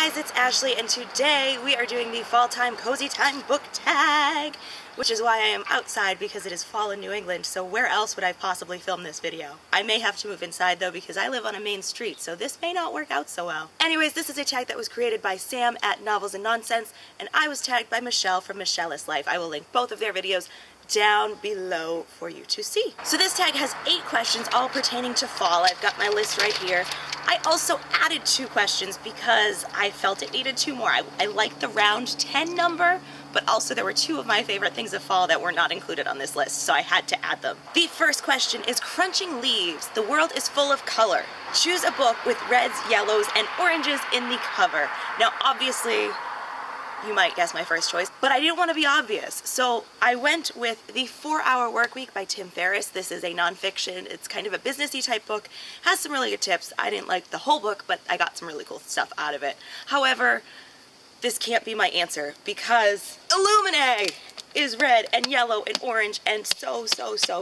guys, it's Ashley, and today we are doing the Fall Time Cozy Time book tag, which is why I am outside because it is fall in New England, so where else would I possibly film this video? I may have to move inside though because I live on a main street, so this may not work out so well. Anyways, this is a tag that was created by Sam at Novels and Nonsense, and I was tagged by Michelle from Michelle is Life. I will link both of their videos down below for you to see. So this tag has 8 questions all pertaining to fall. I've got my list right here. I also added 2 questions because I felt it needed 2 more. I like the round 10 number, but also there were 2 of my favorite things of fall that were not included on this list, so I had to add them. The first question is Crunching Leaves. The world is full of color. Choose a book with reds, yellows, and oranges in the cover. Now obviously, you might guess my first choice, but I didn't want to be obvious. So I went with The 4-Hour Workweek by Tim Ferriss. This is a nonfiction. It's kind of a businessy type book. Has some really good tips. I didn't like the whole book, but I got some really cool stuff out of it. However, this can't be my answer because Illuminae is red and yellow and orange and so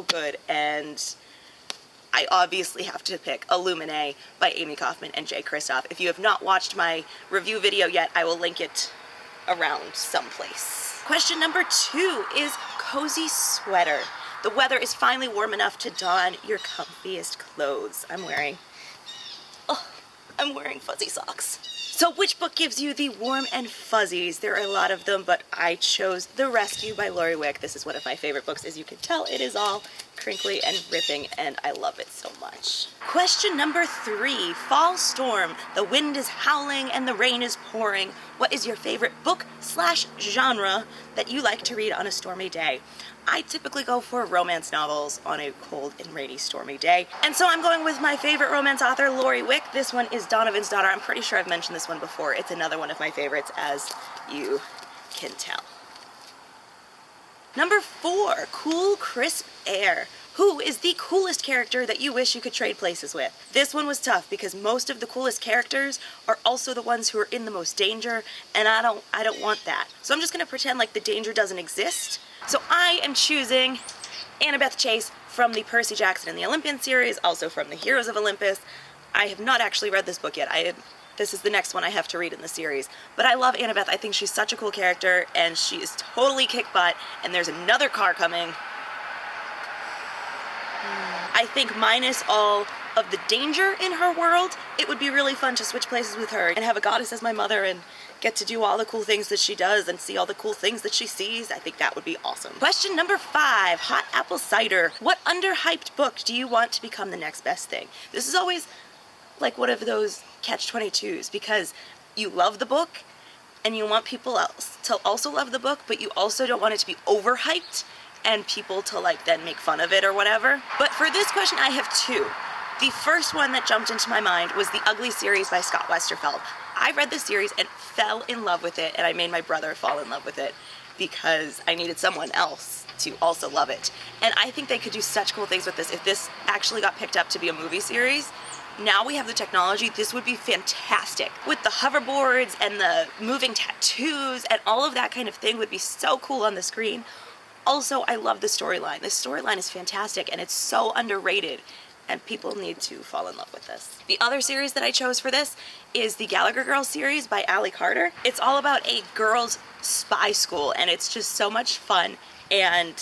good. And I obviously have to pick Illuminae by Amy Kaufman and Jay Kristoff. If you have not watched my review video yet, I will link it around someplace. Question number 2 is Cozy Sweater. The weather is finally warm enough to don your comfiest clothes. I'm wearing fuzzy socks. So which book gives you the warm and fuzzies? There are a lot of them, but I chose The Rescue by Lori Wick. This is one of my favorite books. As you can tell, it is all crinkly and ripping, and I love it so much. Question number 3, Fall Storm. The wind is howling and the rain is pouring. What is your favorite book/genre that you like to read on a stormy day? I typically go for romance novels on a cold and rainy stormy day. And so I'm going with my favorite romance author, Lori Wick. This one is Donovan's Daughter. I'm pretty sure I've mentioned this one before. It's another one of my favorites, as you can tell. Number 4, Cool Crisp Air. Who is the coolest character that you wish you could trade places with? This one was tough because most of the coolest characters are also the ones who are in the most danger, and I don't want that. So I'm just gonna pretend like the danger doesn't exist. So I am choosing Annabeth Chase from the Percy Jackson and the Olympian series, also from the Heroes of Olympus. I have not actually read this book yet. This is the next one I have to read in the series. But I love Annabeth. I think she's such a cool character, and she is totally kick butt, and there's another car coming. I think minus all of the danger in her world, it would be really fun to switch places with her and have a goddess as my mother and get to do all the cool things that she does and see all the cool things that she sees. I think that would be awesome. Question number 5, Hot Apple Cider. What underhyped book do you want to become the next best thing? This is always like one of those catch-22s because you love the book and you want people else to also love the book, but you also don't want it to be overhyped and people to like then make fun of it or whatever. But for this question, I have 2. The first one that jumped into my mind was The Ugly Series by Scott Westerfeld. I read this series and fell in love with it, and I made my brother fall in love with it because I needed someone else to also love it. And I think they could do such cool things with this. If this actually got picked up to be a movie series, now we have the technology, this would be fantastic. With the hoverboards and the moving tattoos and all of that kind of thing would be so cool on the screen. Also, I love the storyline. This storyline is fantastic and it's so underrated, and people need to fall in love with this. The other series that I chose for this is the Gallagher Girls series by Ally Carter. It's all about a girls' spy school, and it's just so much fun, and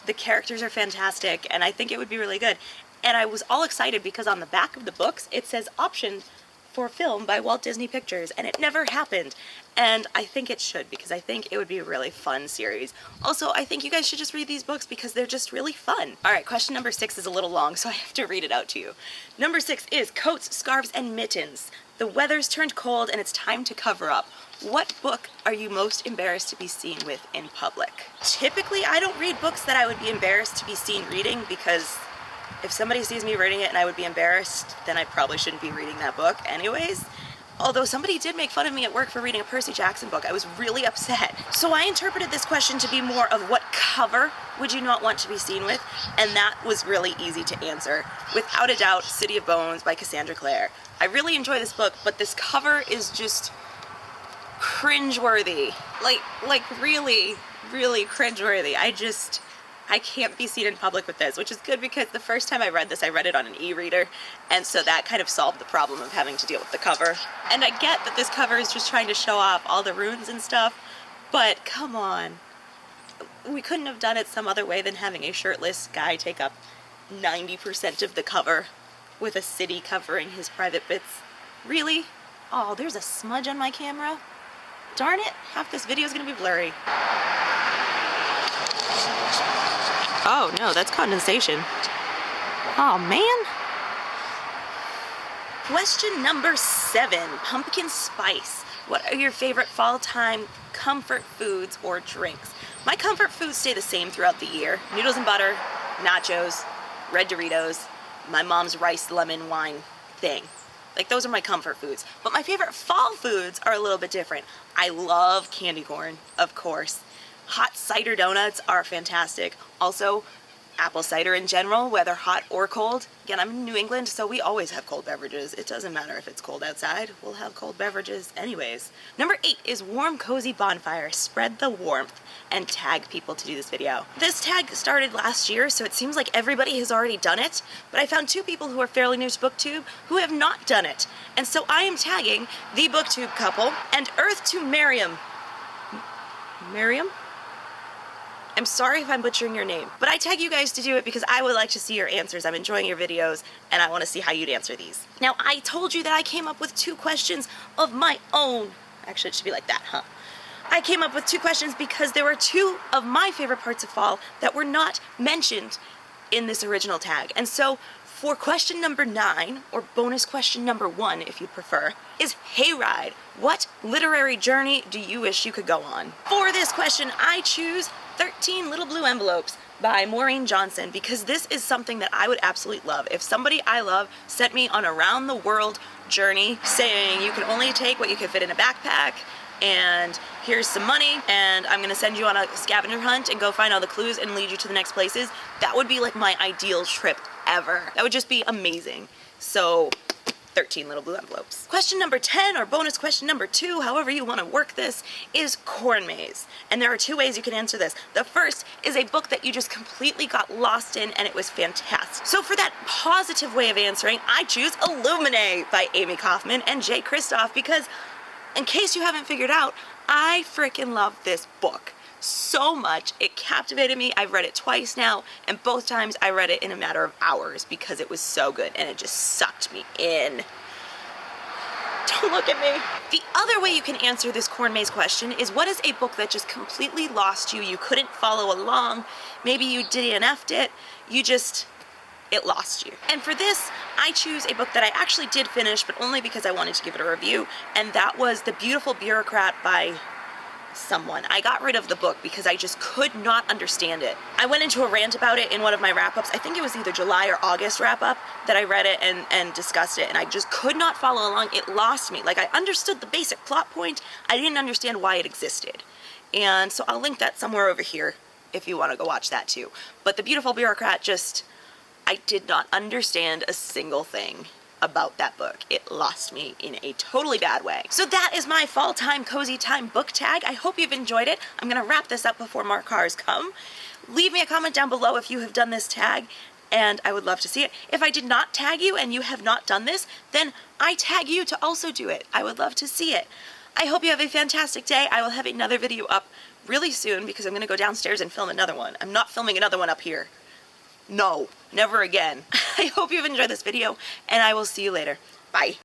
the characters are fantastic, and I think it would be really good. And I was all excited because on the back of the books, it says optioned for film by Walt Disney Pictures, and it never happened. And I think it should, because I think it would be a really fun series. Also, I think you guys should just read these books because they're just really fun. All right, question number 6 is a little long, so I have to read it out to you. Number 6 is Coats, Scarves, and Mittens. The weather's turned cold and it's time to cover up. What book are you most embarrassed to be seen with in public? Typically, I don't read books that I would be embarrassed to be seen reading because if somebody sees me reading it and I would be embarrassed, then I probably shouldn't be reading that book anyways. Although somebody did make fun of me at work for reading a Percy Jackson book. I was really upset. So I interpreted this question to be more of what cover would you not want to be seen with? And that was really easy to answer. Without a doubt, City of Bones by Cassandra Clare. I really enjoy this book, but this cover is just cringeworthy. Like really, really cringeworthy. I can't be seen in public with this, which is good because the first time I read this, I read it on an e-reader, and so that kind of solved the problem of having to deal with the cover. And I get that this cover is just trying to show off all the runes and stuff, but come on. We couldn't have done it some other way than having a shirtless guy take up 90% of the cover with a city covering his private bits. Really? Oh, there's a smudge on my camera. Darn it, half this video is gonna be blurry. Oh no, that's condensation. Oh man. Question number 7, pumpkin spice. What are your favorite fall time comfort foods or drinks? My comfort foods stay the same throughout the year. Noodles and butter, nachos, red Doritos, my mom's rice lemon wine thing. Like, those are my comfort foods. But my favorite fall foods are a little bit different. I love candy corn, of course. Hot cider donuts are fantastic. Also, apple cider in general, whether hot or cold. Again, I'm in New England, so we always have cold beverages. It doesn't matter if it's cold outside. We'll have cold beverages anyways. Number 8 is warm, cozy bonfire. Spread the warmth and tag people to do this video. This tag started last year, so it seems like everybody has already done it, but I found 2 people who are fairly new to BookTube who have not done it. And so I am tagging the BookTube couple and Earth to Miriam. Miriam? I'm sorry if I'm butchering your name, but I tag you guys to do it because I would like to see your answers. I'm enjoying your videos and I want to see how you'd answer these. Now, I told you that I came up with 2 questions of my own. Actually, it should be like that, huh? I came up with 2 questions because there were 2 of my favorite parts of fall that were not mentioned in this original tag. And so for question number 9, or bonus question number 1 if you prefer, is Hayride. What literary journey do you wish you could go on? For this question, I choose 13 Little Blue Envelopes by Maureen Johnson because this is something that I would absolutely love. If somebody I love sent me on a round the world journey saying you can only take what you can fit in a backpack and here's some money and I'm gonna send you on a scavenger hunt and go find all the clues and lead you to the next places, that would be like my ideal trip ever. That would just be amazing. So 13 Little Blue Envelopes. Question number 10, or bonus question number 2, however you want to work this, is Corn Maze. And there are 2 ways you can answer this. The first is a book that you just completely got lost in and it was fantastic. So for that positive way of answering, I choose Illuminae by Amy Kaufman and Jay Kristoff because, in case you haven't figured out, I freaking love this book so much. It captivated me. I've read it twice now, and both times I read it in a matter of hours because it was so good and it just sucked me in. Don't look at me. The other way you can answer this Corn Maze question is, what is a book that just completely lost you? You couldn't follow along. Maybe you DNF'd it. It lost you. And for this, I choose a book that I actually did finish, but only because I wanted to give it a review, and that was The Beautiful Bureaucrat by someone. I got rid of the book because I just could not understand it. I went into a rant about it in one of my wrap-ups. I think it was either July or August wrap-up that I read it and discussed it, and I just could not follow along. It lost me. Like, I understood the basic plot point. I didn't understand why it existed. And so I'll link that somewhere over here if you want to go watch that too. But The Beautiful Bureaucrat, I did not understand a single thing about that book. It lost me in a totally bad way. So that is my fall time cozy time book tag. I hope you've enjoyed it. I'm gonna wrap this up before more cars come. Leave me a comment down below if you have done this tag, and I would love to see it. If I did not tag you and you have not done this, then I tag you to also do it. I would love to see it. I hope you have a fantastic day. I will have another video up really soon because I'm gonna go downstairs and film another one. I'm not filming another one up here. No, never again. I hope you've enjoyed this video, and I will see you later. Bye.